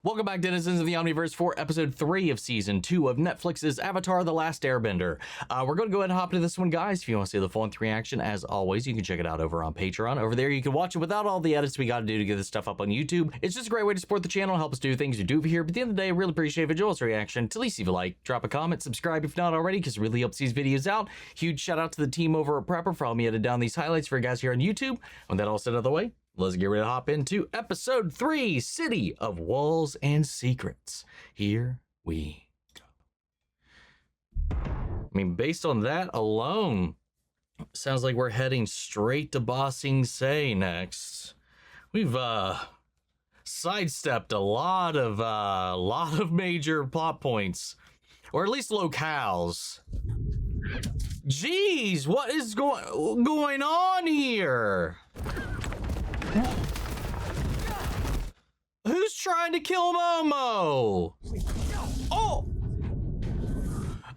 Welcome back, denizens of the Omniverse, for episode 3 of season 2 of Netflix's Avatar: The Last Airbender. We're going to go ahead and hop into this one, guys. If you want to see the full length reaction, as always, you can check it out over on Patreon. Over there, you can watch it without all the edits we got to do to get this stuff up on YouTube. It's just a great way to support the channel, help us do things we do over here. But at the end of the day, I really appreciate if you enjoy this reaction. To at least leave a like, drop a comment, subscribe if not already, because it really helps these videos out. Huge shout out to the team over at Prepper for helping me edit down these highlights for you guys here on YouTube. With that all said out of the way, let's get ready to hop into episode 3, City of Walls and Secrets. Here we go. I mean, based on that alone, sounds like we're heading straight to Ba Sing Se next. We've sidestepped a lot of major plot points, or at least locales. Jeez, what is going on here? Who's trying to kill Momo?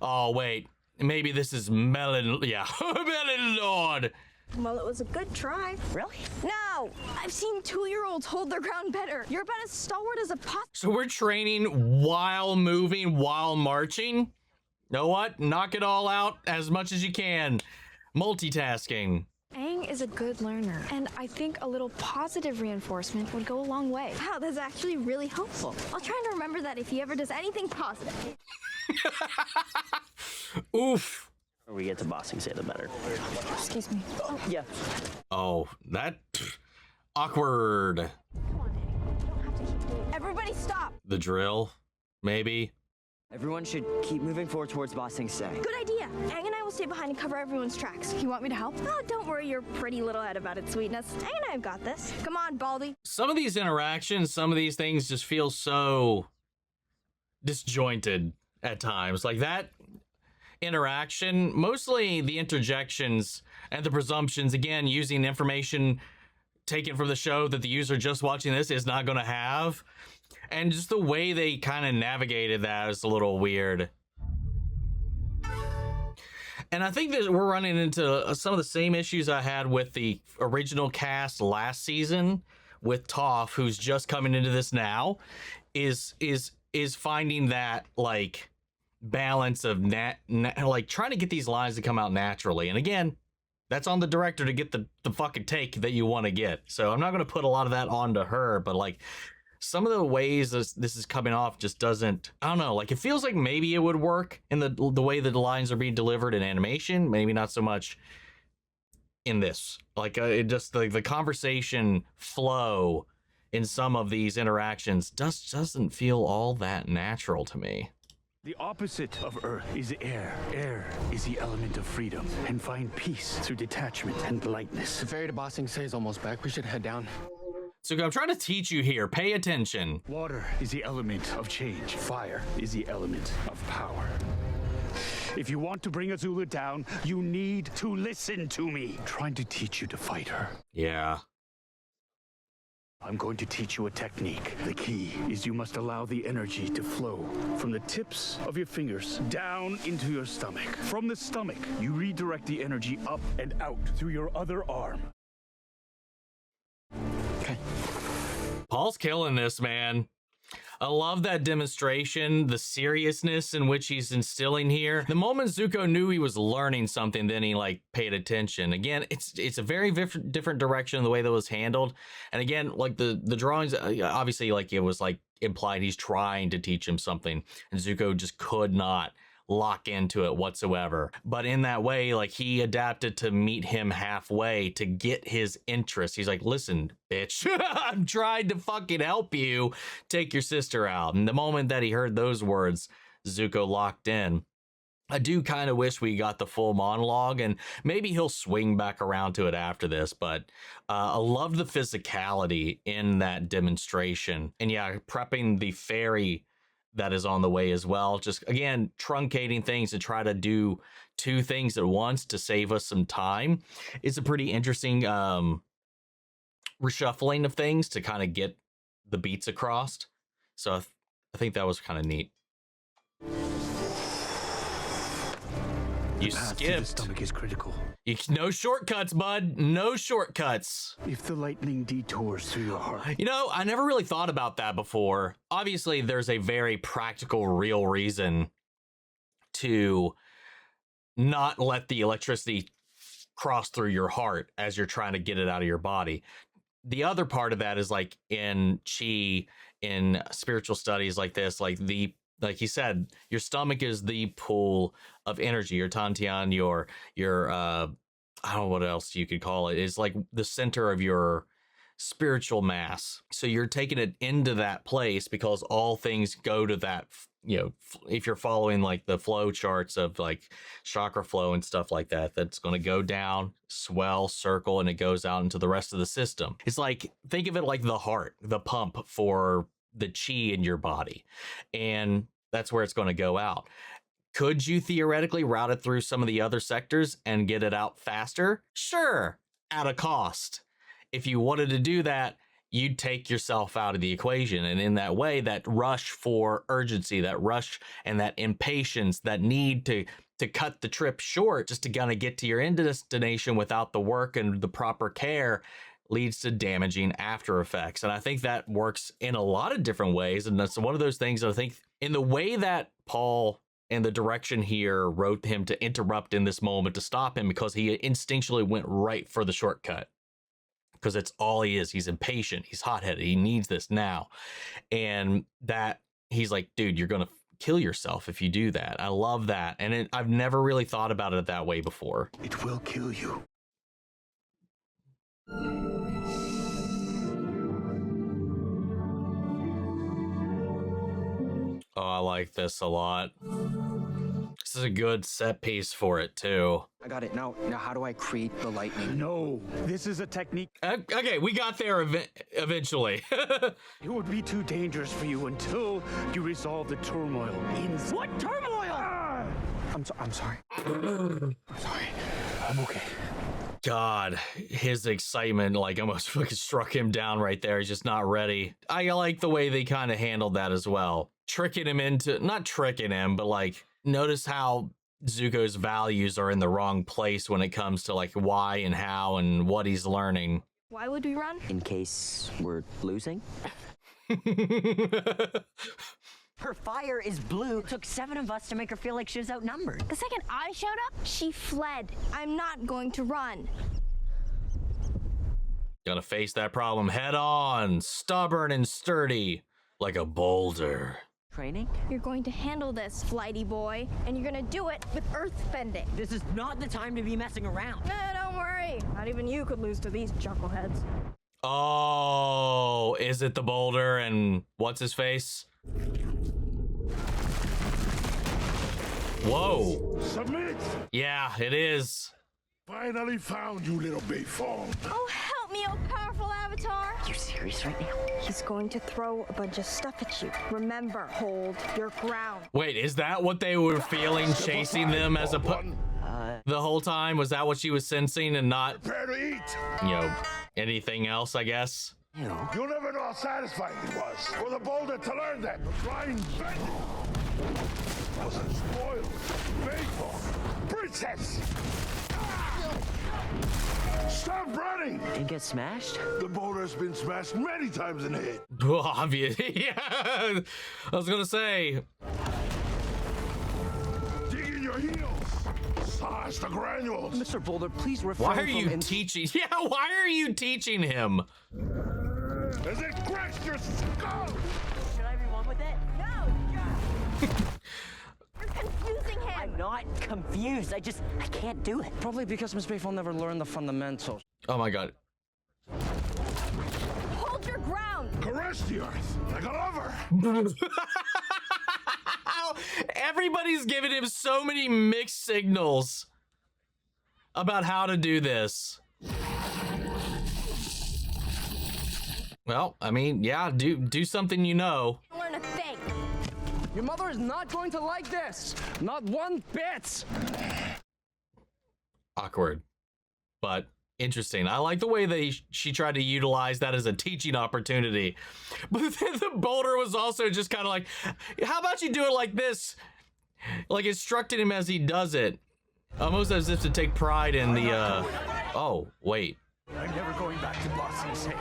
Oh, wait. Maybe this is Melon. Yeah, Melon Lord. Well, it was a good try. Really? No! I've seen 2-year-olds hold their ground better. You're about as stalwart as a pot. So we're training while moving, while marching? Know what? Knock it all out as much as you can. Multitasking. Aang is a good learner, and I think a little positive reinforcement would go a long way. Wow, that's actually really helpful. I'll try to remember that if he ever does anything positive. Oof. The we get to Ba Sing Se, the better. Excuse me. Yeah. Oh, that awkward. Come on, Aang. You don't have to keep doing it. Everybody stop! The drill, maybe. Everyone should keep moving forward towards Ba Sing Se. Good idea. Aang and I will stay behind and cover everyone's tracks. You want me to help? Oh, don't worry your pretty little head about it, sweetness. Aang and I have got this. Come on, Baldy. Some of these interactions, some of these things just feel so disjointed at times. Like that interaction, mostly the interjections and the presumptions, again, using information taken from the show that the user just watching this is not going to have. And just the way they kind of navigated that is a little weird. And I think that we're running into some of the same issues I had with the original cast last season with Toph, who's just coming into this now, is finding that like balance of like trying to get these lines to come out naturally. And again, that's on the director to get the fucking take that you want to get. So I'm not going to put a lot of that onto her, but like some of the ways this is coming off just doesn't, I don't know, like it feels like maybe it would work in the way that the lines are being delivered in animation, maybe not so much in this. Like it just, the conversation flow in some of these interactions doesn't feel all that natural to me. The opposite of earth is air. Air is the element of freedom, and find peace through detachment and lightness. The ferry to Ba Sing Se is almost back. We should head down. So I'm trying to teach you here. Pay attention. Water is the element of change. Fire is the element of power. If you want to bring Azula down, you need to listen to me. I'm trying to teach you to fight her. Yeah. I'm going to teach you a technique. The key is you must allow the energy to flow from the tips of your fingers down into your stomach. From the stomach, you redirect the energy up and out through your other arm. Okay. Paul's killing this, man. I love that demonstration, the seriousness in which he's instilling here. The moment Zuko knew he was learning something, then he like paid attention. Again, it's a very different direction in the way that was handled. And again, like the drawings, obviously like it was like implied he's trying to teach him something, and Zuko just could not lock into it whatsoever. But in that way, like he adapted to meet him halfway to get his interest. He's like, listen, bitch, I'm trying to fucking help you take your sister out. And the moment that he heard those words, Zuko locked in. I do kind of wish we got the full monologue, and maybe he'll swing back around to it after this, but I love the physicality in that demonstration. And yeah, prepping the ferry that is on the way as well. Just again, truncating things to try to do 2 things at once to save us some time. It's a pretty interesting reshuffling of things to kind of get the beats across. So I think that was kind of neat. You The path to the skipped. stomach is critical. No shortcuts, bud. No shortcuts. If the lightning detours through your heart, You know, I never really thought about that before. Obviously, there's a very practical, real reason to not let the electricity cross through your heart as you're trying to get it out of your body. The other part of that is like in Chi, in spiritual studies like this, like he said, your stomach is the pool of energy. Your Tantian, your I don't know what else you could call it. It's like the center of your spiritual mass. So you're taking it into that place because all things go to that, you know, if you're following like the flow charts of like chakra flow and stuff like that, that's going to go down, swell, circle, and it goes out into the rest of the system. It's like, think of it like the heart, the pump for the chi in your body. And that's where it's going to go out. Could you theoretically route it through some of the other sectors and get it out faster? Sure, at a cost. If you wanted to do that, you'd take yourself out of the equation. And in that way, that rush for urgency, that rush and that impatience, that need to cut the trip short just to kind of get to your end destination without the work and the proper care leads to damaging after effects. And I think that works in a lot of different ways. And that's one of those things that I think in the way that Paul and the direction here wrote him to interrupt in this moment to stop him, because he instinctually went right for the shortcut. Because it's all he is. He's impatient. He's hot-headed. He needs this now. And that he's like, dude, you're going to kill yourself if you do that. I love that. And I've never really thought about it that way before. it will kill you. Oh, I like this a lot. This is a good set piece for it, too. I got it. Now how do I create the lightning? No, this is a technique. Okay, we got there eventually. It would be too dangerous for you until you resolve the turmoil inside. What turmoil? I'm sorry. I'm sorry. I'm okay. God, his excitement like almost fucking struck him down right there. He's just not ready. I like the way they kind of handled that as well. Tricking him into, not tricking him, but like, notice how Zuko's values are in the wrong place when it comes to like why and how and what he's learning. Why would we run? In case we're losing. Her fire is blue. It took 7 of us to make her feel like she was outnumbered. The second I showed up, she fled. I'm not going to run. Gonna face that problem head on, stubborn and sturdy, like a boulder. Training? You're going to handle this, flighty boy, and you're going to do it with earth bending. This is not the time to be messing around. No, don't worry. Not even you could lose to these chuckleheads. Oh, is it the boulder and what's his face? Whoa. Submit! Yeah, it is. Finally found you, little Bayfall. Oh, help me, oh powerful avatar. Are you serious right now? He's going to throw a bunch of stuff at you. Remember, hold your ground. Wait, is that what they were feeling chasing them as a the whole time? Was that what she was sensing and not, Prepare to eat. you know, anything else, I guess? Ew. You'll never know how satisfying it was for the boulder to learn that the blind bending was a spoiled, faithful princess. Stop running! Didn't get smashed? The boulder's been smashed many times in the head. Obvious. Yeah, I was gonna say. Dig in your heels. Size the granules. Mr. Boulder, please refrain Why are from you teaching? Yeah, why are you teaching him? As it cracks your skull. Should I rewind with it? No! You're confusing him. I'm not confused. I can't do it. Probably because Miss Bayfall never learned the fundamentals. Oh my god. Hold your ground. Caress the earth like a lover. Everybody's giving him so many mixed signals about how to do this. Well, I mean, yeah, do something you know. Learn a thing. Your mother is not going to like this. Not one bit. Awkward, but interesting. I like the way she tried to utilize that as a teaching opportunity. But then the boulder was also just kind of like, how about you do it like this? Like instructing him as he does it. Almost as if to take pride in the, oh, wait. I'm never going back to Boston City.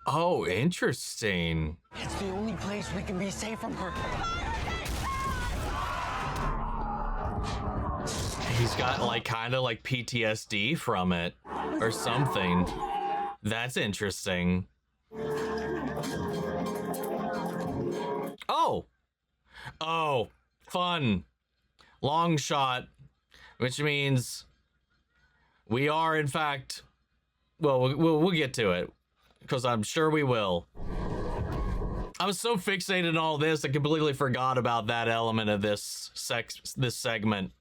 Oh, interesting. It's the only place we can be safe from her. He's got like kind of like PTSD from it or something. That's interesting. Oh. Oh, fun. Long shot, which means we are in fact, well, we'll get to it because I'm sure we will. I was so fixated on all this, I completely forgot about that element of this segment.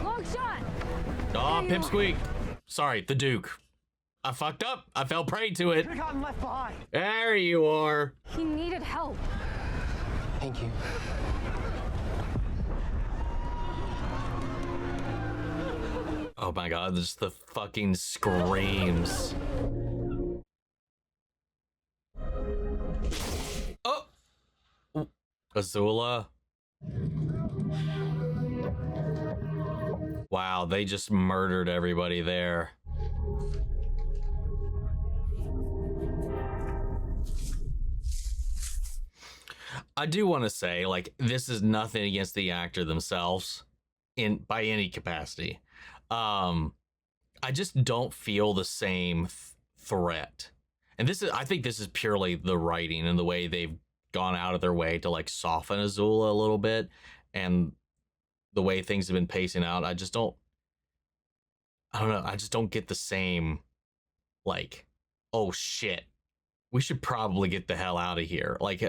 Long shot. Oh, Pipsqueak. Sorry, the Duke. I fucked up. I fell prey to it. You've gotten left behind. There you are. He needed help. Thank you. Oh my god, just the fucking screams. Oh! Azula. Wow, they just murdered everybody there. I do want to say, like, this is nothing against the actor themselves by any capacity. I just don't feel the same threat. And I think this is purely the writing and the way they've gone out of their way to like soften Azula a little bit and the way things have been pacing out. I don't know. I just don't get the same, like, oh shit, we should probably get the hell out of here. Like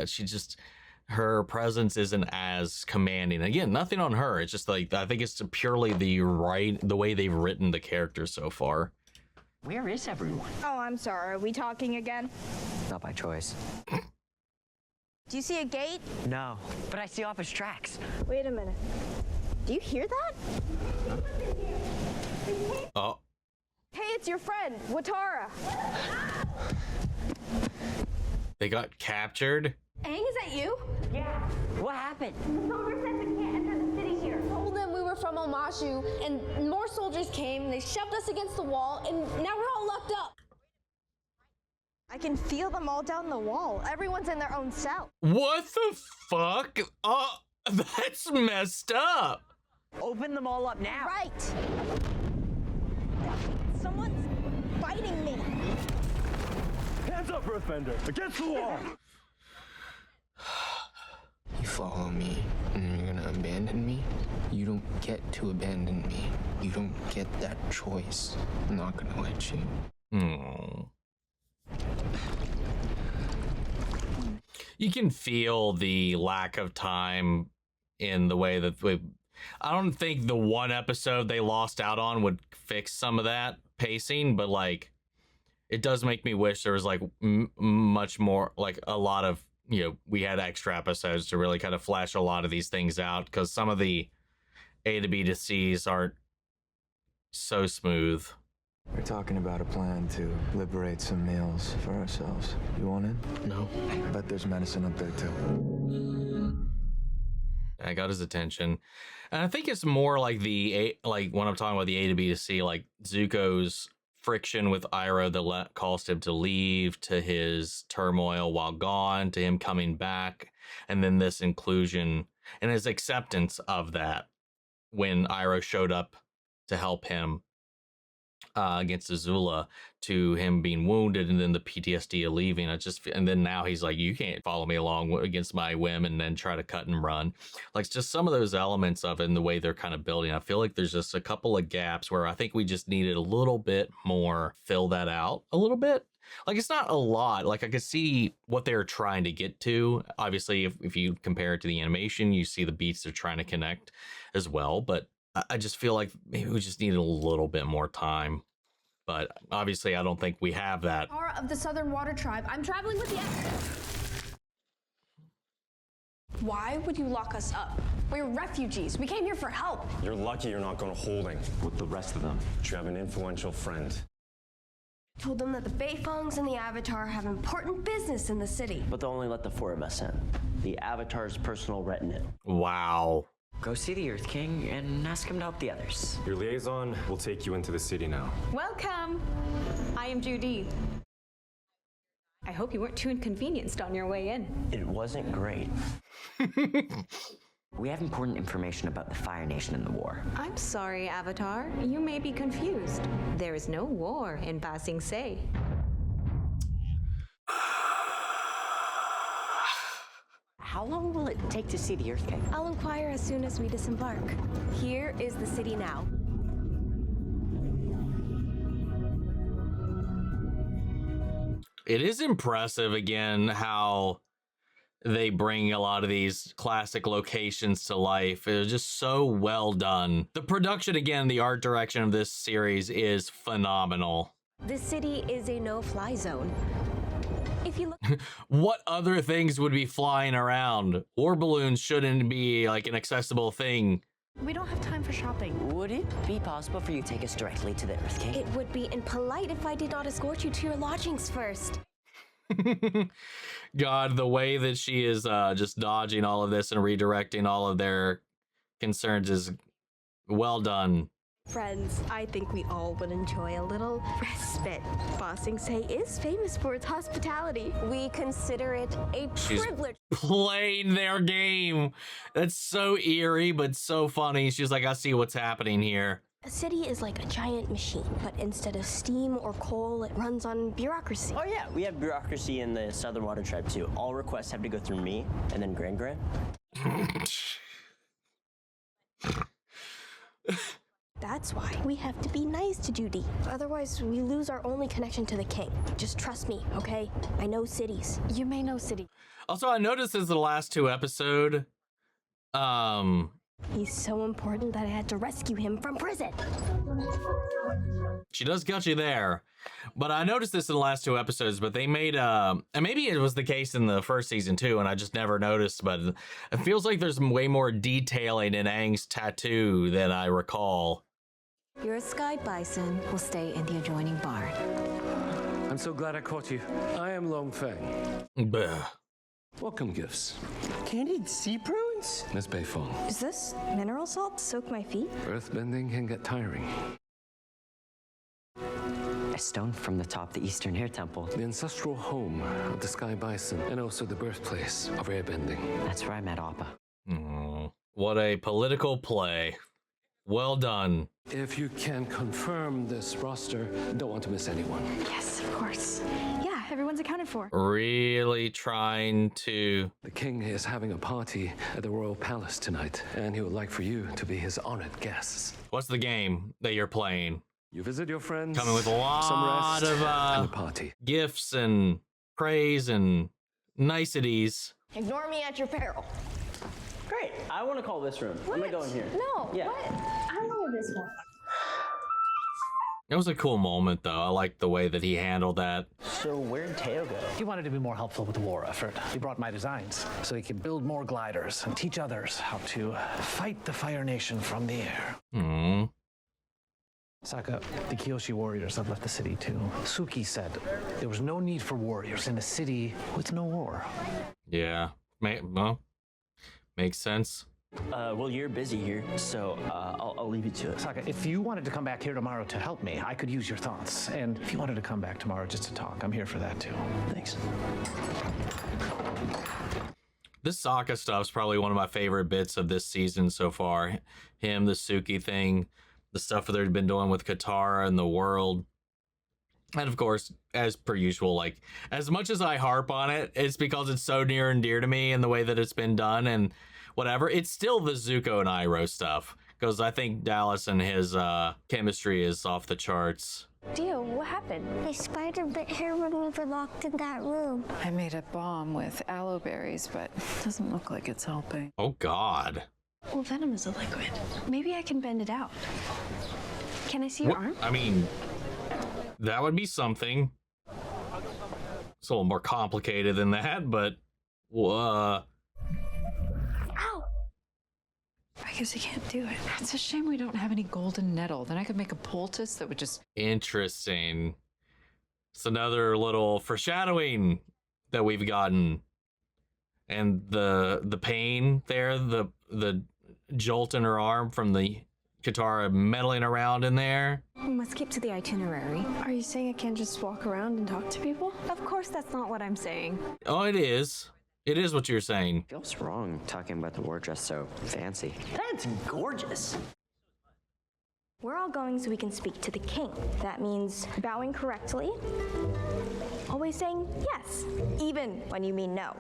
her presence isn't as commanding. Again, nothing on her. It's just like, I think it's purely the way they've written the characters so far. Where is everyone? Oh, I'm sorry. Are we talking again? Not by choice. Do you see a gate? No, but I see office tracks. Wait a minute. Do you hear that? Oh. Hey, it's your friend, Watara. They got captured? Aang, is that you? Yeah. What happened? The soldier said we can't enter the city here. Told them we were from Omashu, and more soldiers came, and they shoved us against the wall, and now we're all locked up. I can feel them all down the wall. Everyone's in their own cell. What the fuck? Oh, that's messed up. Open them all up now. Right. Someone's biting me. Hands up, Earthbender! Against the wall! You follow me and you're gonna abandon me? You don't get to abandon me. You don't get that choice. I'm not gonna let you. You can feel the lack of time in the way that I don't think the one episode they lost out on would fix some of that pacing, but like it does make me wish there was like much more, like a lot of, you know, we had extra episodes to really kind of flesh a lot of these things out, because some of the A to B to C's aren't so smooth. We're talking about a plan to liberate some males for ourselves. You want in? No. I bet there's medicine up there too. I got his attention. And I think it's more like like when I'm talking about the A to B to C, like Zuko's friction with Iroh that caused him to leave, to his turmoil while gone, to him coming back, and then this inclusion and his acceptance of that when Iroh showed up to help him against Azula, to him being wounded, and then the PTSD of leaving. And then now he's like, you can't follow me along against my whim, and then try to cut and run. Like just some of those elements of it and the way they're kind of building. I feel like there's just a couple of gaps where I think we just needed a little bit more, fill that out a little bit. Like it's not a lot. Like I could see what they're trying to get to. Obviously, if you compare it to the animation, you see the beats they're trying to connect as well. But I just feel like maybe we just needed a little bit more time. But obviously, I don't think we have that. Of the Southern Water Tribe. I'm traveling with the... Why would you lock us up? We're refugees. We came here for help. You're lucky you're not going to holding with the rest of them. You have an influential friend. Told them that the Beifongs and the Avatar have important business in the city. But they'll only let the four of us in. The Avatar's personal retinue. Wow. Go see the Earth King and ask him to help the others. Your liaison will take you into the city now. Welcome. I am Judy. I hope you weren't too inconvenienced on your way in. It wasn't great. We have important information about the Fire Nation and the war. I'm sorry, Avatar. You may be confused. There is no war in Ba Sing Se. How long will it take to see the Earth King? I'll inquire as soon as we disembark. Here is the city now. It is impressive again how they bring a lot of these classic locations to life. It was just so well done. The production, again, the art direction of this series is phenomenal. This city is a no-fly zone. If you look What other things would be flying around? War balloons shouldn't be like an accessible thing. We don't have time for shopping. Would it be possible for you to take us directly to the Earth King? It would be impolite if I did not escort you to your lodgings first. God, the way that she is just dodging all of this and redirecting all of their concerns is well done. Friends, I think we all would enjoy a little respite. Ba Sing Se is famous for its hospitality. We consider it a privilege. Playing their game. That's so eerie, but so funny. She's like, I see what's happening here. A city is like a giant machine, but instead of steam or coal, it runs on bureaucracy. Oh yeah, we have bureaucracy in the Southern Water Tribe too. All requests have to go through me and then Gran Gran. That's why we have to be nice to Judy. Otherwise, we lose our only connection to the king. Just trust me, okay? I know cities. You may know city. Also, I noticed this in the last two episodes. He's so important that I had to rescue him from prison. She does got you there. But I noticed this in the last two episodes, but they made, and maybe it was the case in the first season too, and I just never noticed, but it feels like there's way more detailing in Aang's tattoo than I recall. Your sky bison will stay in the adjoining barn. I'm so glad I caught you. I am Long Feng. Bleh. Welcome gifts. Candied sea prunes? Miss Beifong. Is this mineral salt to soak my feet? Earthbending can get tiring. A stone from the top of the Eastern Air Temple. The ancestral home of the Sky Bison, and also the birthplace of airbending. That's where I met Appa. What a political play. Well done. If you can confirm this roster, don't want to miss anyone. Yes, of course. Yeah, everyone's accounted for. Really trying to... The king is having a party at the royal palace tonight, and he would like for you to be his honored guests. What's the game that you're playing? You visit your friends, coming with a lot of and a party. Gifts and praise and niceties. Ignore me at your peril. Great. I want to call this room. What? I'm gonna go in here. No. Yeah. What? I know this one. It was a cool moment, though. I liked the way that he handled that. So where'd Teo go? He wanted to be more helpful with the war effort. He brought my designs so he could build more gliders and teach others how to fight the Fire Nation from the air. Sokka, the Kyoshi warriors have left the city too. Suki said there was no need for warriors in a city with no war. Yeah, well, makes sense. Well, you're busy here, so I'll leave you to it. Sokka, if you wanted to come back here tomorrow to help me, I could use your thoughts. And if you wanted to come back tomorrow just to talk, I'm here for that too. Thanks. This Sokka stuff's probably one of my favorite bits of this season so far. Him, the Suki thing, the stuff that they've been doing with Katara and the world. And of course, as per usual, like, as much as I harp on it, it's because it's so near and dear to me and the way that it's been done and whatever. It's still the Zuko and Iroh stuff, because I think Dallas and his chemistry is off the charts. Dio, what happened? A spider bit her when we were locked in that room. I made a bomb with aloe berries, but it doesn't look like it's helping. Oh, God. Well, venom is a liquid. Maybe I can bend it out. Can I see your arm? I mean, that would be something. It's a little more complicated than that, but Ow! I guess I can't do it. It's a shame we don't have any golden nettle. Then I could make a poultice that would just... Interesting. It's another little foreshadowing that we've gotten. And the pain there, the jolt in her arm from the Katara meddling around in there. We must keep to the itinerary. Are you saying I can't just walk around and talk to people? Of course, that's not what I'm saying. Oh, it is. It is what you're saying. Feels wrong talking about the war dress so fancy. That's gorgeous. We're all going so we can speak to the king. That means bowing correctly, always saying yes, even when you mean no.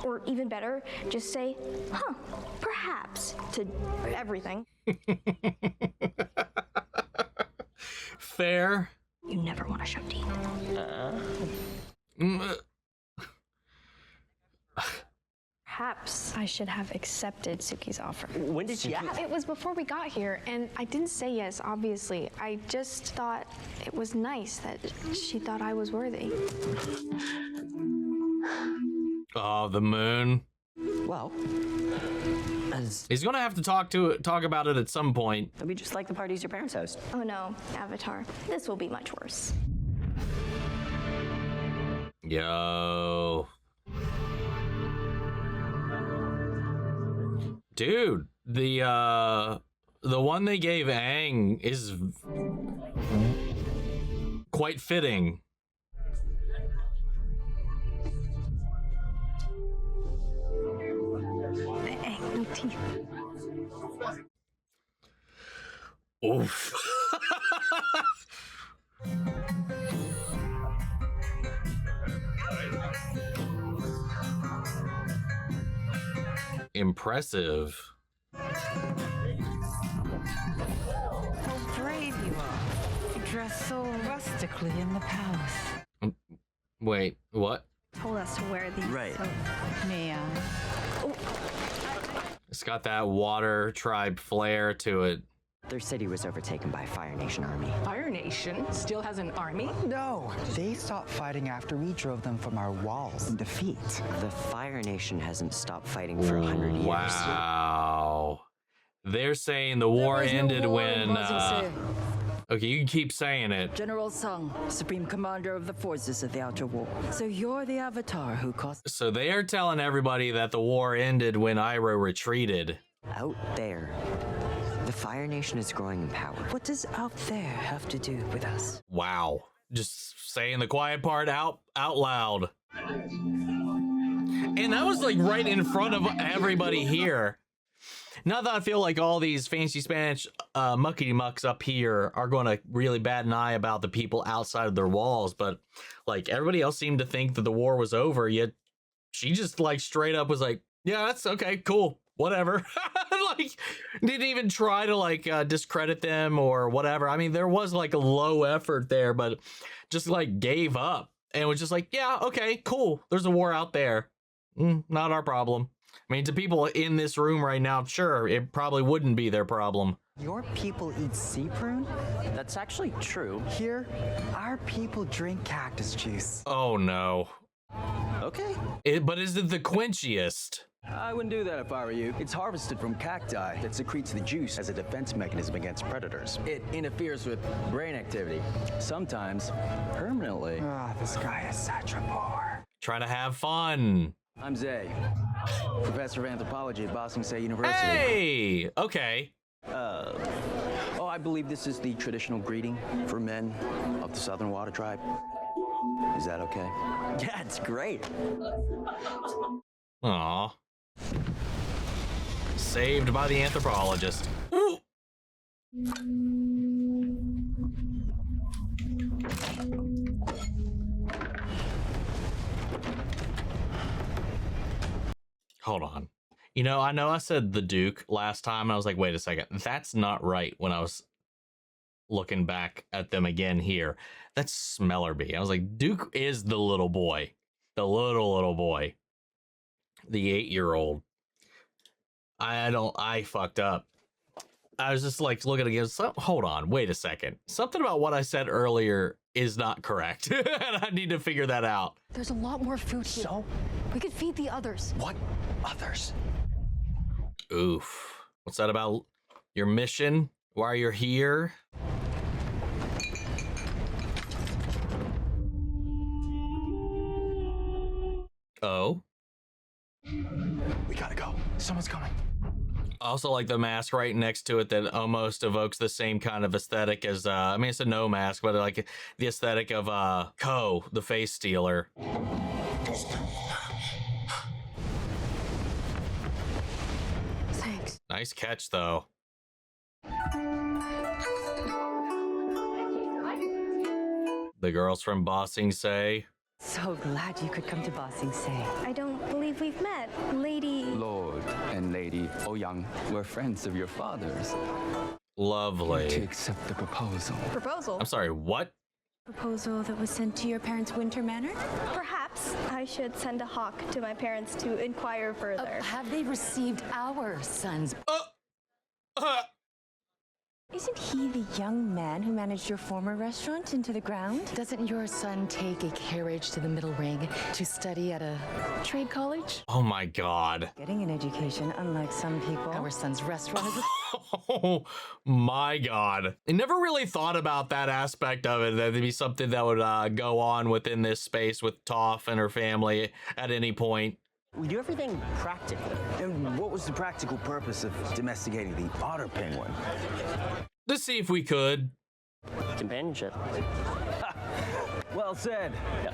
Or even better, just say, huh, perhaps, to everything. Fair. You never want to show Dean. Perhaps I should have accepted Suki's offer. When did she ask? It was before we got here, and I didn't say yes, obviously. I just thought it was nice that she thought I was worthy. Oh, the moon. Well, he's gonna have to talk about it at some point. It'll be just like the parties your parents host. Oh no, Avatar. This will be much worse. Yo. Dude, the one they gave Aang is quite fitting. Aang, no teeth. Oof. Impressive. How brave you are. You dress so rustically in the palace. Wait, what? Told us to wear these. Right. So. May I? It's got that water tribe flair to it. Their city was overtaken by Fire Nation army. Fire Nation still has an army? No, they stopped fighting after we drove them from our walls in defeat. The Fire Nation hasn't stopped fighting for 100 years. Wow. They're saying the war ended when... Okay, you can keep saying it. General Sung, Supreme Commander of the Forces of the Outer Wall. So you're the Avatar who caused... So they are telling everybody that the war ended when Iroh retreated. Out there, the Fire Nation is growing in power. What does out there have to do with us? Wow. Just saying the quiet part out loud. And that was like right in front of everybody here. Not that I feel like all these fancy Spanish muckety-mucks up here are going to really bat an eye about the people outside of their walls, but like everybody else seemed to think that the war was over, yet she just like straight up was like, yeah, that's okay, cool, whatever. Like didn't even try to like discredit them or whatever. I mean, there was like a low effort there, but just like gave up and was just like, yeah, okay, cool. There's a war out there. Not our problem. I mean, to people in this room right now, sure, it probably wouldn't be their problem. Your people eat sea prune? That's actually true. Here, our people drink cactus juice. Oh, no. Okay. But is it the quenchiest? I wouldn't do that if I were you. It's harvested from cacti that secretes the juice as a defense mechanism against predators. It interferes with brain activity, sometimes permanently. Ah, this guy is such a bore. Trying to have fun. I'm Zay, professor of anthropology at Boston State University. Hey! Okay. Oh, I believe this is the traditional greeting for men of the Southern Water Tribe. Is that okay? Yeah, it's great. Aw. Saved by the anthropologist. Ooh. Hold on. You know I said the Duke last time, and I was like, wait a second. That's not right when I was looking back at them again here. That's Smellerby. I was like, Duke is the little boy. The little boy. The 8-year-old. I fucked up. I was just like looking again. So, hold on, wait a second. Something about what I said earlier is not correct. And I need to figure that out. There's a lot more food here. So? We could feed the others. What others? Oof. What's that about your mission? Why you're here? Oh? We gotta go. Someone's coming. I also like the mask right next to it that almost evokes the same kind of aesthetic as, I mean, it's a no mask, but like the aesthetic of Ko, the face stealer. Thanks. Nice catch, though. The girls from Bossing Say. So glad you could come to Bossing Say. I don't believe we've met, Lady. Lord and Lady Ouyang were friends of your father's. Lovely. To accept the proposal. Proposal? I'm sorry, what? Proposal that was sent to your parents' winter manor? Perhaps I should send a hawk to my parents to inquire further. Have they received our son's... Isn't he the young man who managed your former restaurant into the ground? Doesn't your son take a carriage to the Middle Ring to study at a trade college? Oh my God. Getting an education, unlike some people. Our son's restaurant is... Oh my God. I never really thought about that aspect of it. That'd be something that would go on within this space with Toph and her family at any point. We do everything practically. And what was the practical purpose of domesticating the otter penguin? To see if we could. Companionship. Well said. Yeah.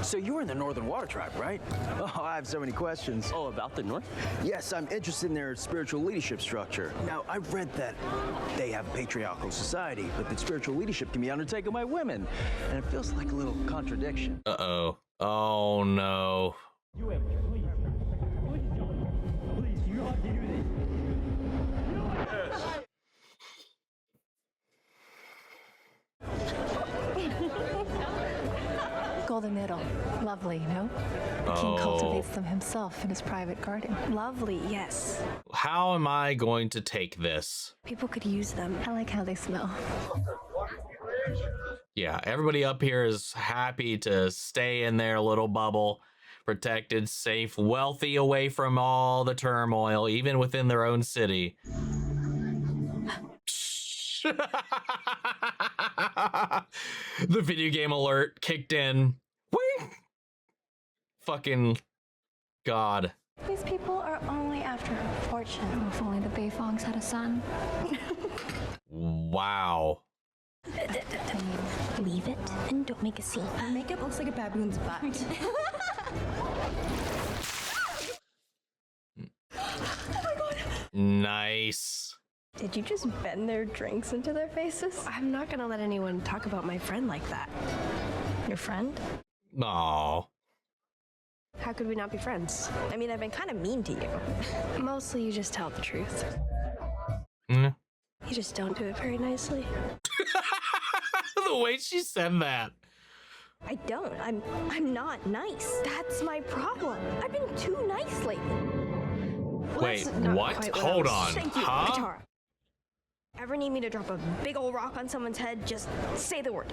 So you were in the Northern Water Tribe, right? Oh, I have so many questions. Oh, about the North? Yes, I'm interested in their spiritual leadership structure. Now, I've read that they have a patriarchal society, but that spiritual leadership can be undertaken by women. And it feels like a little contradiction. Uh-oh. Oh, no. Please, you don't have to do this. Golden Middle. Lovely, no? The king cultivates them himself in his private garden. Lovely, yes. How am I going to take this? People could use them. I like how they smell. Yeah, everybody up here is happy to stay in their little bubble, protected, safe, wealthy, away from all the turmoil, even within their own city. The video game alert kicked in. Whee! Fucking God. These people are only after her fortune. Oh, if only the Beifongs had a son. Wow. Leave it and don't make a scene. Her makeup looks like a baboon's butt. Nice. Did you just bend their drinks into their faces? I'm not gonna let anyone talk about my friend like that. Your friend? Aw. How could we not be friends? I mean, I've been kind of mean to you. Mostly you just tell the truth. Mm. You just don't do it very nicely. The way she said that. I don't. I'm not nice. That's my problem. I've been too nice lately. Wait, what? Hold on. Thank you, huh? Katara. Ever need me to drop a big old rock on someone's head? Just say the word.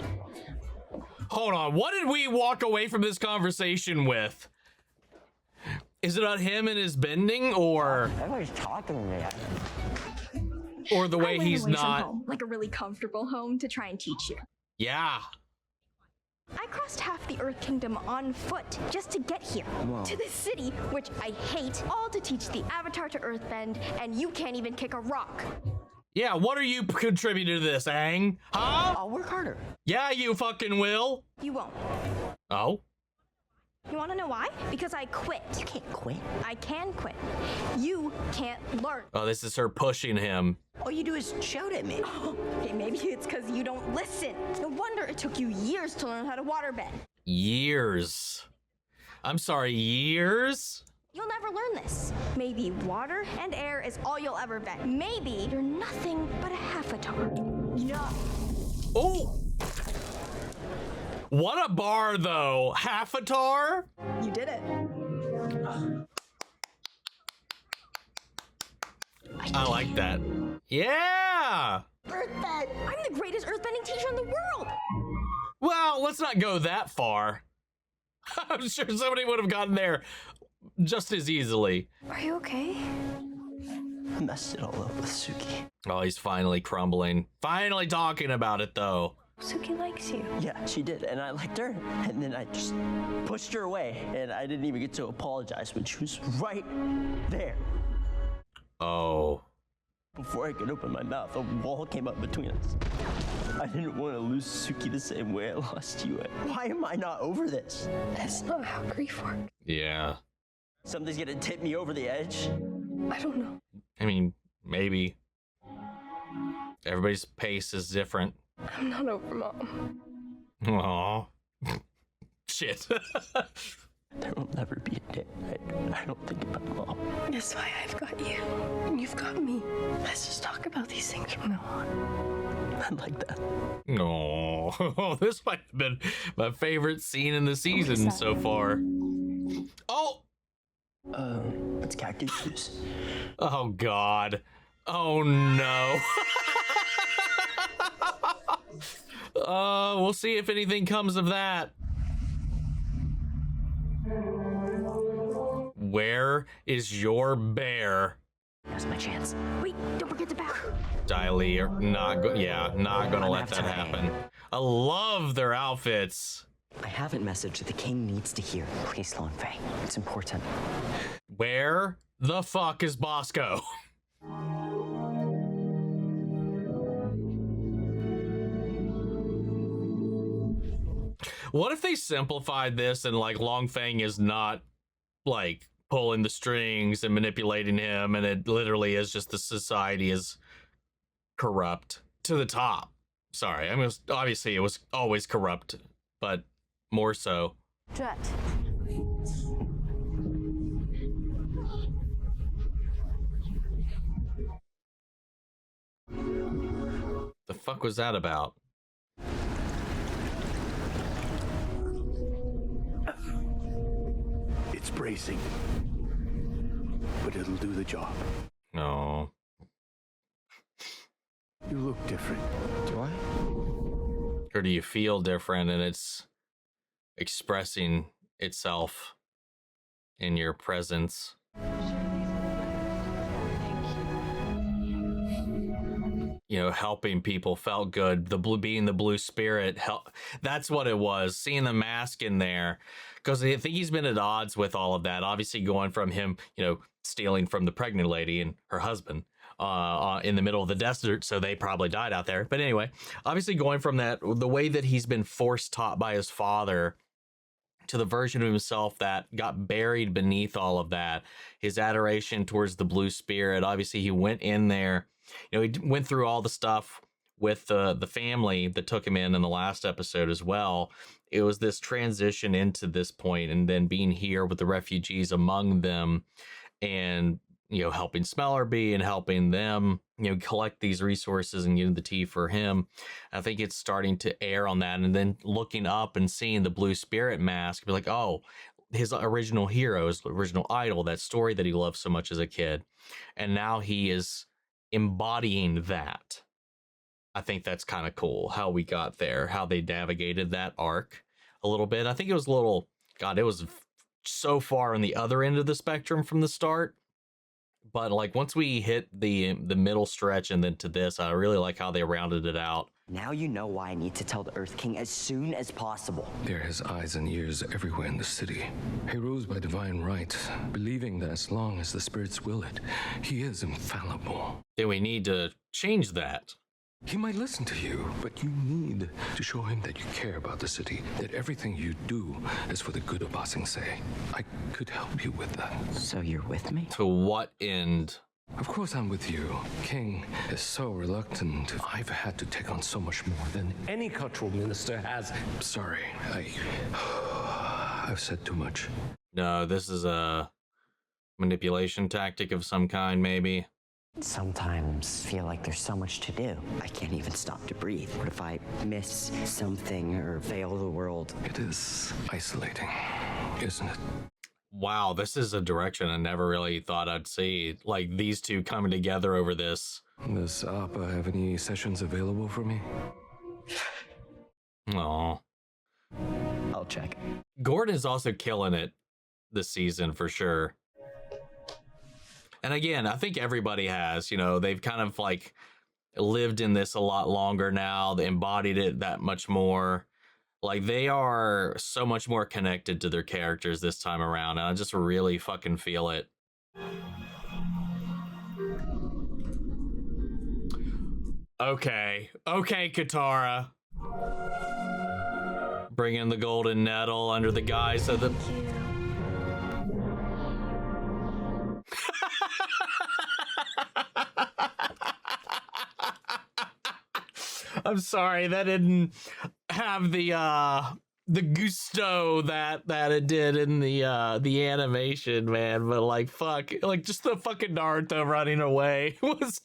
Hold on. What did we walk away from this conversation with? Is it on him and his bending, or Everybody's talking to me. or the way he's not? Home, like a really comfortable home to try and teach you. Yeah. I crossed half the Earth Kingdom on foot just to get here. Whoa. To this city, which I hate, all to teach the Avatar to Earthbend, and you can't even kick a rock. Yeah, what are you contributing to this, Aang? Huh? I'll work harder. Yeah, you fucking will. You won't. Oh? You want to know why? Because I quit. You can't quit. I can quit. You can't learn. Oh, this is her pushing him. All you do is shout at me. Oh, okay, maybe it's because you don't listen. No wonder it took you years to learn how to waterbend. Years. I'm sorry, years? You'll never learn this. Maybe water and air is all you'll ever bend. Maybe you're nothing but a half-atar. No. Oh! What a bar, though. Half-atar? You did it. I like that. Yeah! Earthbend! I'm the greatest earthbending teacher in the world! Well, let's not go that far. I'm sure somebody would have gotten there just as easily. Are you okay? Messed it all up with Suki. Oh, he's finally crumbling. Finally talking about it, though. Suki likes you. Yeah, she did, and I liked her. And then I just pushed her away, and I didn't even get to apologize when she was right there. Oh. Before I could open my mouth, a wall came up between us. I didn't want to lose Suki the same way I lost you. Why am I not over this? That's not how grief works. Yeah. Something's gonna tip me over the edge. I don't know. I mean, maybe. Everybody's pace is different. I'm not over Mom. Aww. Shit. There will never be a day I don't think about Mom. That's why I've got you. And you've got me. Let's just talk about these things from now on. I like that. No. This might have been my favorite scene in the season so far. Oh! It's cactus juice. Oh, God. Oh, no. We'll see if anything comes of that. Where is your bear? Now's my chance. Wait, don't forget the bear. Diley are not gonna let that happen. I love their outfits. I have a message that the king needs to hear. Please, Long Fei. It's important. Where the fuck is Bosco? What if they simplified this and like Long Feng is not like pulling the strings and manipulating him, and it literally is just the society is corrupt to the top. Sorry, I mean, obviously it was always corrupt, but more so. Jet. The fuck was that about? It's bracing, but it'll do the job. No. You look different. Do I? Or do you feel different and it's expressing itself in your presence? You know, helping people felt good. Being the blue spirit, that's what it was. Seeing the mask in there, because I think he's been at odds with all of that. Obviously, going from him, you know, stealing from the pregnant lady and her husband in the middle of the desert, so they probably died out there. But anyway, obviously going from that, the way that he's been force taught by his father, to the version of himself that got buried beneath all of that, his adoration towards the blue spirit. Obviously, he went in there. You know, he went through all the stuff with the family that took him in the last episode as well. It was this transition into this point, and then being here with the refugees among them, and you know, helping Smellerby and helping them, you know, collect these resources and getting the tea for him. I think it's starting to air on that, and then looking up and seeing the blue spirit mask, be like, oh, his original hero, his original idol, that story that he loved so much as a kid, and now he is embodying that. I think that's kind of cool how we got there, how they navigated that arc a little bit. I think it was a little, God, it was so far on the other end of the spectrum from the start. But like once we hit the middle stretch and then to this, I really like how they rounded it out. Now you know why I need to tell the Earth King as soon as possible. There has eyes and ears everywhere in the city. He rules by divine right, believing that as long as the spirits will it, he is infallible. Then we need to change that. He might listen to you, but you need to show him that you care about the city, that everything you do is for the good of Ba Sing Se. I could help you with that. So you're with me? To what end? Of course I'm with you. King is so reluctant. I've had to take on so much more than any cultural minister has. Sorry, I've said too much. No, this is a manipulation tactic of some kind, maybe. Sometimes feel like there's so much to do. I can't even stop to breathe. What if I miss something or fail the world? It is isolating, isn't it? Wow, this is a direction I never really thought I'd see. Like these two coming together over this. Does Appa have any sessions available for me? Aw. I'll check. Gordon is also killing it this season for sure. And again, I think everybody has, you know, they've kind of like lived in this a lot longer now. They embodied it that much more. Like, they are so much more connected to their characters this time around, and I just really fucking feel it. Okay, Katara. Bring in the golden nettle under the guise of the... I'm sorry, that didn't have the gusto that it did in the animation, man. But like, fuck, like just the fucking Naruto running away was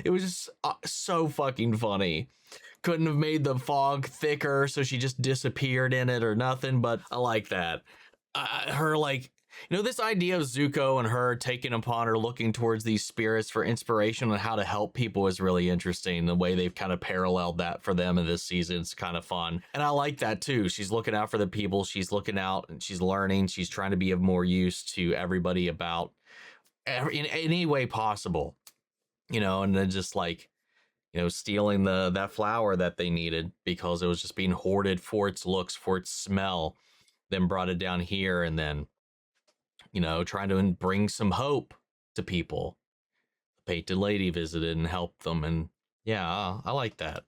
just so fucking funny. Couldn't have made the fog thicker, so she just disappeared in it or nothing. But I like that. Her, like, you know, this idea of Zuko and her taking upon her, looking towards these spirits for inspiration on how to help people is really interesting. The way they've kind of paralleled that for them in this season is kind of fun. And I like that too. She's looking out for the people. She's looking out and she's learning. She's trying to be of more use to everybody about in any way possible, you know, and then just like, you know, stealing that flower that they needed because it was just being hoarded for its looks, for its smell, then brought it down here and then, you know, trying to bring some hope to people. The Painted Lady visited and helped them, and yeah, I like that.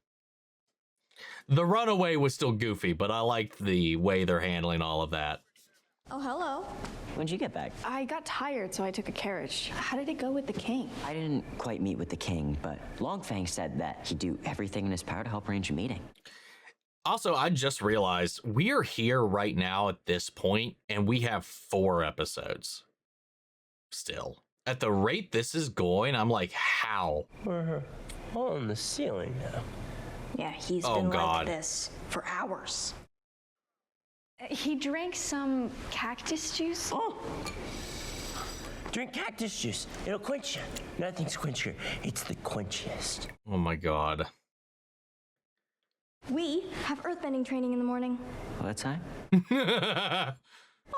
The runaway was still goofy, but I liked the way they're handling all of that. Oh, hello. When'd you get back? I got tired, so I took a carriage. How did it go with the king? I didn't quite meet with the king, but Longfang said that he'd do everything in his power to help arrange a meeting. Also, I just realized we are here right now at this point, and we have 4 episodes still. At the rate this is going, I'm like, how? We're on the ceiling now. Yeah, he's been like this for hours. He drank some cactus juice. Oh! Drink cactus juice. It'll quench you. Nothing's quenchier. It's the quenchiest. Oh my god. We have earthbending training in the morning. What time? I'll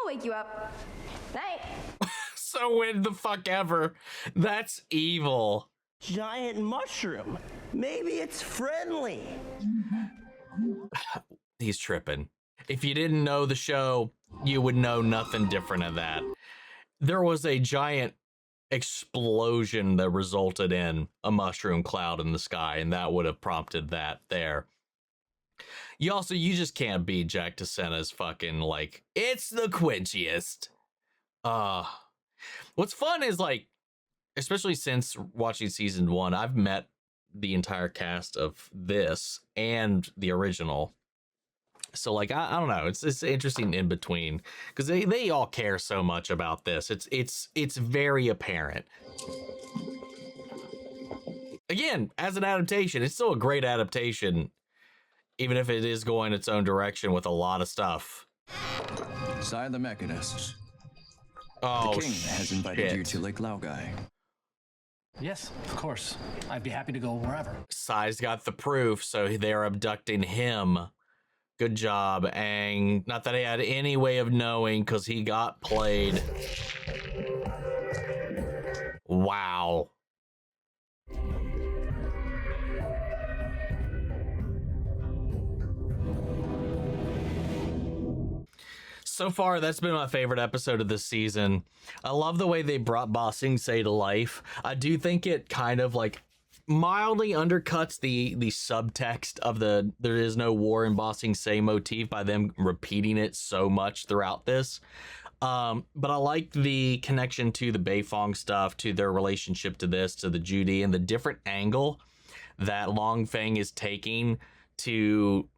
wake you up. Night. So when the fuck ever. That's evil. Giant mushroom. Maybe it's friendly. He's tripping. If you didn't know the show, you would know nothing different of that. There was a giant explosion that resulted in a mushroom cloud in the sky, and that would have prompted that there. You just can't beat Jack DeSena's fucking, like, it's the quenchiest. What's fun is, like, especially since watching season 1, I've met the entire cast of this and the original. So, like, I don't know, it's interesting in between because they all care so much about this. It's very apparent. Again, as an adaptation, it's still a great adaptation, even if it is going its own direction with a lot of stuff. Sai the Mechanists. Oh, the king has invited you to Lake Laogai. Yes, of course. I'd be happy to go wherever. Sai's got the proof, so they're abducting him. Good job, Aang. Not that he had any way of knowing, because he got played. Wow. So far, that's been my favorite episode of this season. I love the way they brought Ba Sing Se to life. I do think it kind of like mildly undercuts the subtext of the there is no war in Ba Sing Se motif by them repeating it so much throughout this. But I like the connection to the Beifong stuff, to their relationship to this, to the Judy, and the different angle that Long Feng is taking to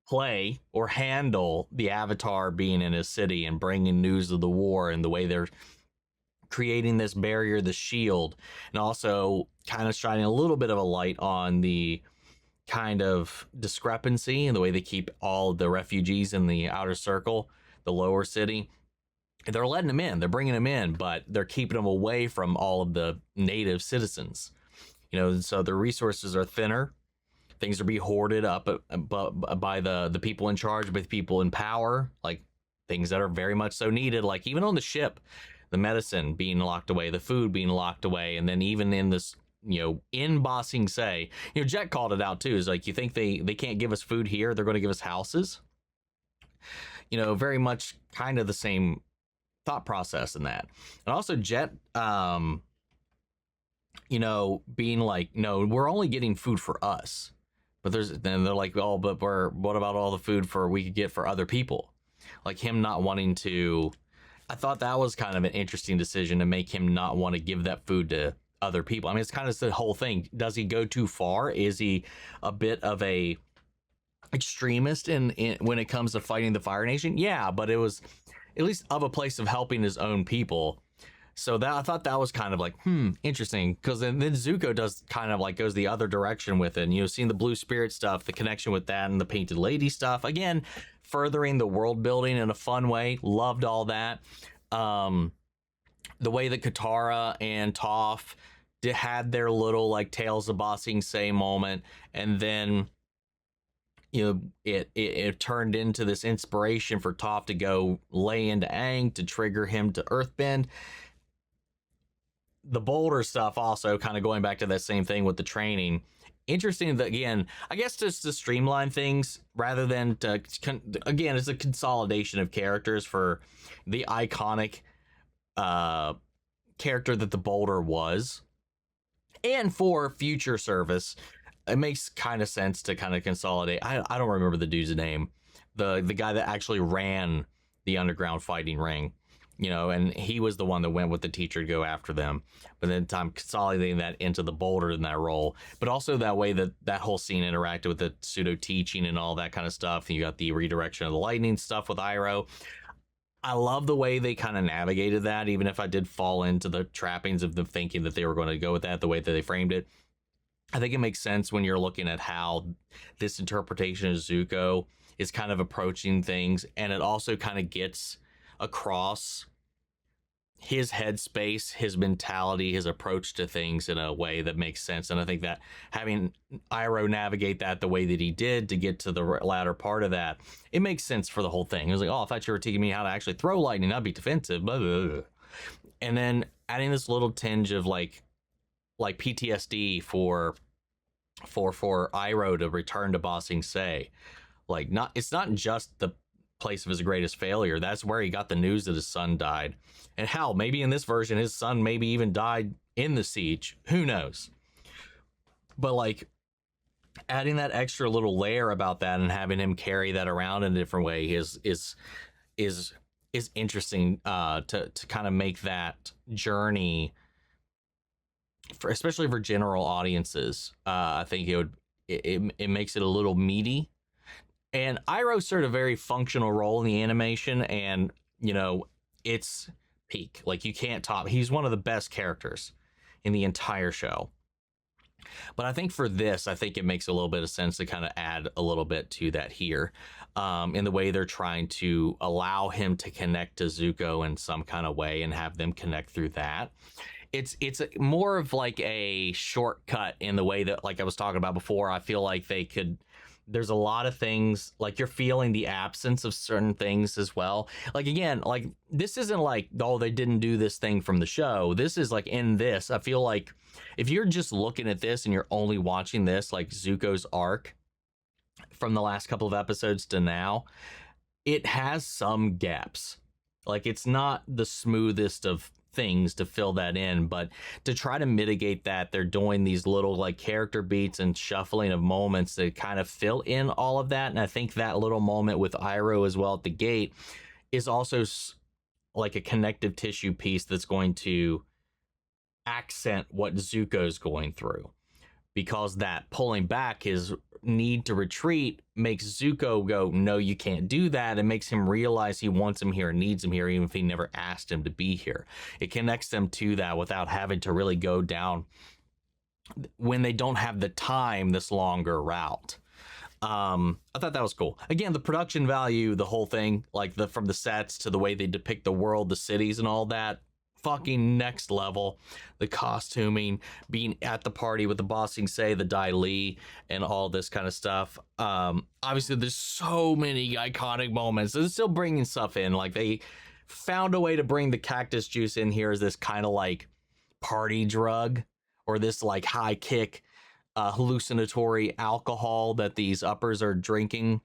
play or handle the Avatar being in his city and bringing news of the war, and the way they're creating this barrier, the shield, and also kind of shining a little bit of a light on the kind of discrepancy and the way they keep all the refugees in the outer circle, the lower city. They're letting them in, they're bringing them in, but they're keeping them away from all of the native citizens. You know, so the resources are thinner. Things are being hoarded up by the people in charge, by the people in power, like things that are very much so needed, like even on the ship, the medicine being locked away, the food being locked away, and then even in this in Ba Sing Se. Jet called it out too. Is like, you think they can't give us food here? They're going to give us houses. Very much kind of the same thought process in that. And also Jet, being like, no, we're only getting food for us. But then they're like, oh, but what about all the food we could get for other people? Like him not wanting to. I thought that was kind of an interesting decision to make him not want to give that food to other people. I mean, it's kind of the whole thing. Does he go too far? Is he a bit of a extremist in when it comes to fighting the Fire Nation? Yeah, but it was at least of a place of helping his own people. So that I thought that was kind of like, interesting. Because then Zuko does kind of like goes the other direction with it. And seeing the Blue Spirit stuff, the connection with that, and the Painted Lady stuff. Again, furthering the world building in a fun way. Loved all that. The way that Katara and Toph had their little like Tales of Ba Sing Se moment, and then it turned into this inspiration for Toph to go lay into Aang to trigger him to earthbend. The Boulder stuff also kind of going back to that same thing with the training. Interesting that, again, I guess just to streamline things rather than to, again, it's a consolidation of characters for the iconic character that the Boulder was, and for future service. It makes kind of sense to kind of consolidate. I don't remember the dude's name, the guy that actually ran the underground fighting ring. And he was the one that went with the teacher to go after them. But then I'm consolidating that into the Boulder in that role. But also that way that whole scene interacted with the pseudo teaching and all that kind of stuff. And you got the redirection of the lightning stuff with Iroh. I love the way they kind of navigated that, even if I did fall into the trappings of them thinking that they were going to go with that, the way that they framed it. I think it makes sense when you're looking at how this interpretation of Zuko is kind of approaching things. And it also kind of gets across his headspace, his mentality, his approach to things in a way that makes sense. And I think that having Iroh navigate that the way that he did to get to the latter part of that, it makes sense for the whole thing. It was like, oh, I thought you were teaching me how to actually throw lightning, not be defensive. Blah, blah, blah. And then adding this little tinge of like PTSD for Iroh to return to Ba Sing Se. It's not just the place of his greatest failure. That's where he got the news that his son died. And hell, maybe in this version, his son maybe even died in the siege. Who knows? But adding that extra little layer about that and having him carry that around in a different way is interesting to kind of make that journey, especially for general audiences. I think it makes it a little meaty. And Iroh served a very functional role in the animation, and it's peak. You can't top. He's one of the best characters in the entire show. But I think for this, I think it makes a little bit of sense to kind of add a little bit to that here, in the way they're trying to allow him to connect to Zuko in some kind of way and have them connect through that. It's more of like a shortcut in the way that, like I was talking about before, I feel like they could. There's a lot of things, you're feeling the absence of certain things as well. Again, this isn't oh, they didn't do this thing from the show. This is in this. I feel like if you're just looking at this and you're only watching this, Zuko's arc from the last couple of episodes to now, it has some gaps. It's not the smoothest of things to fill that in, but to try to mitigate that, they're doing these little character beats and shuffling of moments to kind of fill in all of that. And I think that little moment with Iroh as well at the gate is also a connective tissue piece that's going to accent what Zuko's going through, because that pulling back, his need to retreat, makes Zuko go, no, you can't do that. It makes him realize he wants him here and needs him here, even if he never asked him to be here. It connects them to that without having to really go down, when they don't have the time, this longer route. I thought that was cool. Again, the production value, the whole thing, from the sets to the way they depict the world, the cities and all that, fucking next level. The costuming, being at the party with the Ba Sing Se, the Dai Li, and all this kind of stuff. Obviously, there's so many iconic moments. They're still bringing stuff in. They found a way to bring the cactus juice in here as this kind of party drug, or this like high kick hallucinatory alcohol that these uppers are drinking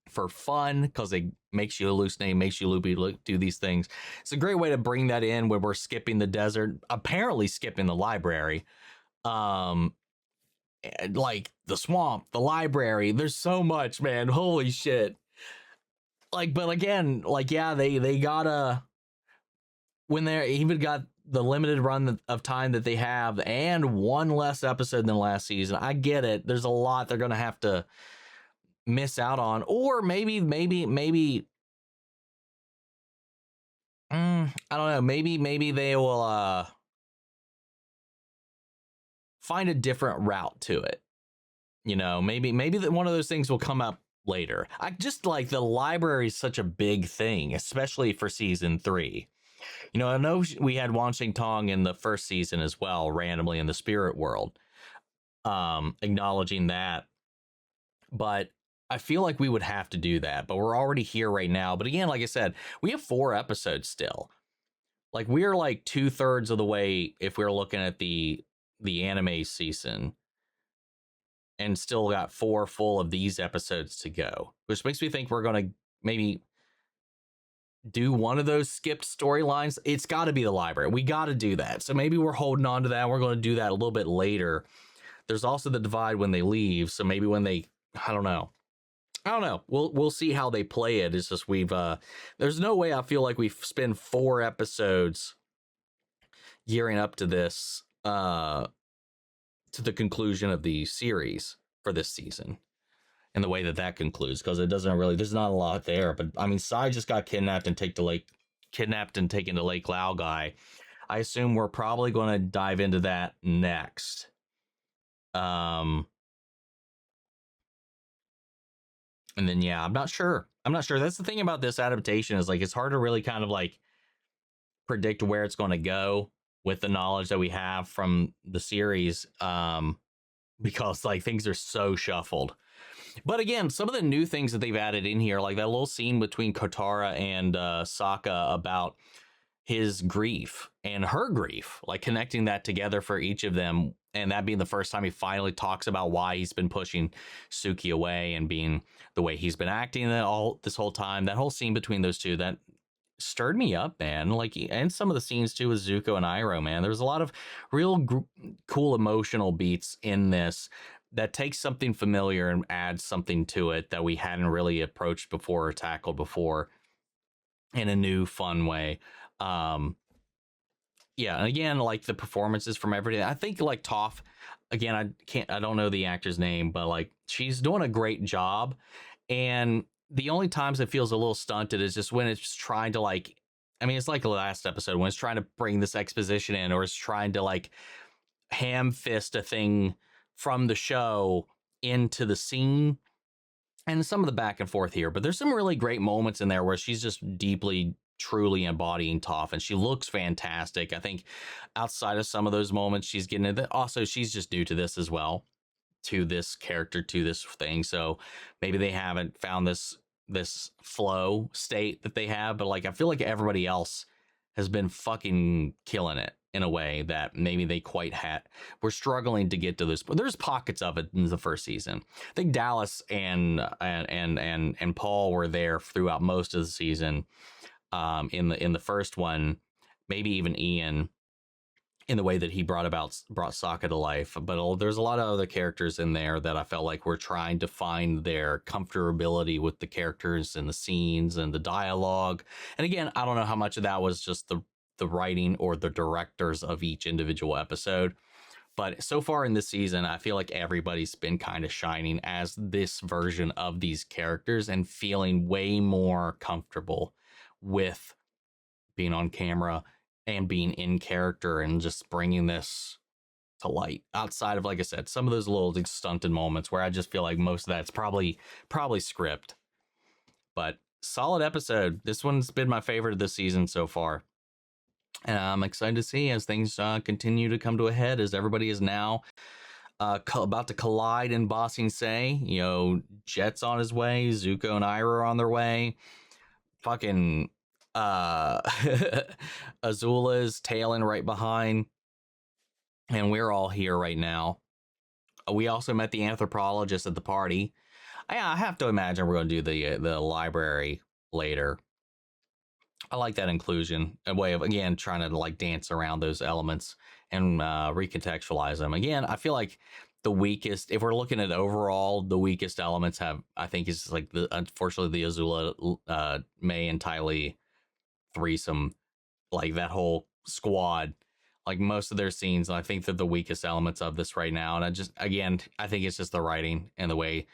for fun because it makes you hallucinate, makes you loopy, do these things. It's a great way to bring that in when we're skipping the desert, apparently skipping the library. Like the swamp, the library, there's so much, man. Holy shit. Like, but again, like, yeah, they gotta, when they're even got the limited run of time that they have and one less episode than last season, I get it. There's a lot they're gonna have to miss out on, or maybe I don't know, maybe they will find a different route to it. You know, maybe that one of those things will come up later. I just like the library is such a big thing, especially for season 3. You know, I know we had Wan Xing Tong in the first season as well, randomly in the spirit world, acknowledging that. But I feel like we would have to do that, but we're already here right now. But again, like I said, we have 4 episodes still. Like we're like 2/3 of the way if we're looking at the anime season, and still got 4 full of these episodes to go, which makes me think we're going to maybe do one of those skipped storylines. It's got to be the library. We got to do that. So maybe we're holding on to that. We're going to do that a little bit later. There's also the divide when they leave. So maybe when they, I don't know. We'll see how they play it. It's just there's no way I feel like we spend 4 episodes gearing up to this, to the conclusion of the series for this season and the way that concludes, because it doesn't really, there's not a lot there. But I mean, Sai just got kidnapped and taken to Lake Laogai. I assume we're probably going to dive into that next. And then, yeah, I'm not sure. That's the thing about this adaptation is like, it's hard to really kind of like predict where it's going to go with the knowledge that we have from the series. Because like things are so shuffled. But again, some of the new things that they've added in here, like that little scene between Kotara and Sokka about his grief and her grief, like connecting that together for each of them. And that being the first time he finally talks about why he's been pushing Suki away and being the way he's been acting this whole time. That whole scene between those two, that stirred me up, man. Like, and some of the scenes too with Zuko and Iroh, man. There's a lot of real cool emotional beats in this that takes something familiar and adds something to it that we hadn't really approached before or tackled before in a new, fun way. Yeah, and again, like the performances from everything. I think like Toph, again, I don't know the actor's name, but like she's doing a great job. And the only times it feels a little stunted is just when it's trying to like, I mean, it's like the last episode when it's trying to bring this exposition in, or it's trying to like ham fist a thing from the show into the scene, and some of the back and forth here. But there's some really great moments in there where she's just deeply, truly embodying Toph, and she looks fantastic. I think outside of some of those moments, she's getting it. Also, she's just new to this as well, to this character, to this thing. So maybe they haven't found this flow state that they have, but like I feel like everybody else has been fucking killing it in a way that maybe they quite had. We're struggling to get to this, but there's pockets of it in the first season. I think Dallas and Paul were there throughout most of the season. In the first one, maybe even Ian, in the way that he brought Sokka to life. But there's a lot of other characters in there that I felt like were trying to find their comfortability with the characters and the scenes and the dialogue. And again, I don't know how much of that was just the writing or the directors of each individual episode. But so far in this season, I feel like everybody's been kind of shining as this version of these characters and feeling way more comfortable with being on camera and being in character and just bringing this to light, outside of, like I said, some of those little stunted moments where I just feel like most of that's probably script. But solid episode. This one's been my favorite of this season so far. And I'm excited to see as things continue to come to a head, as everybody is now about to collide in Ba Sing Se. You know, Jet's on his way, Zuko and Iroh are on their way. Fucking Azula's tailing right behind. And we're all here right now. We also met the anthropologist at the party. I have to imagine we're going to do the library later. I like that inclusion, a way of, again, trying to like dance around those elements and recontextualize them. Again, I feel like the weakest, if we're looking at overall, the weakest elements have, I think, is like unfortunately the Azula, May and Ty Lee threesome, like that whole squad. Like most of their scenes, I think they're the weakest elements of this right now. And I think it's just the writing and the way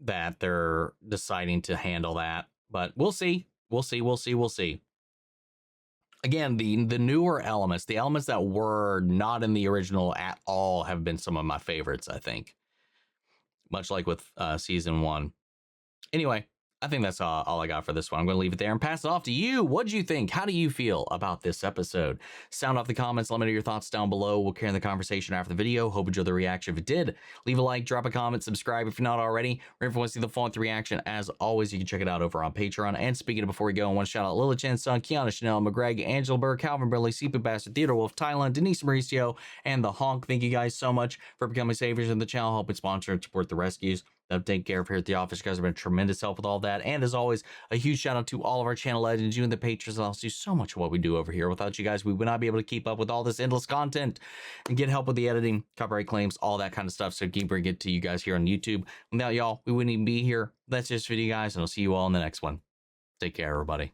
that they're deciding to handle that. But we'll see. We'll see. Again, the newer elements, the elements that were not in the original at all, have been some of my favorites, I think. Much like with season 1. Anyway, I think that's all I got for this one. I'm going to leave it there and pass it off to you. What'd you think? How do you feel about this episode? Sound off the comments. Let me know your thoughts down below. We'll carry on the conversation after the video. Hope you enjoyed the reaction. If it did, leave a like, drop a comment, subscribe if you're not already. Or if you want to see the full reaction, as always, you can check it out over on Patreon. And speaking of before we go, I want to shout out Lila Chen's son, Kiana Chanel, McGreg, Angela Burr, Calvin Burley, Seafood Bastard, Theodore Wolf, Thailand, Denise Mauricio, and The Honk. Thank you guys so much for becoming saviors of the channel, helping sponsor and support the rescues that take care of here at the office. You guys have been tremendous help with all that. And as always, a huge shout out to all of our channel legends, you and the patrons. I'll do so much of what we do over here. Without you guys, we would not be able to keep up with all this endless content and get help with the editing, copyright claims, all that kind of stuff. So keep bringing it to you guys here on YouTube. Without y'all, we wouldn't even be here. That's just for you guys, and I'll see you all in the next one. Take care, everybody.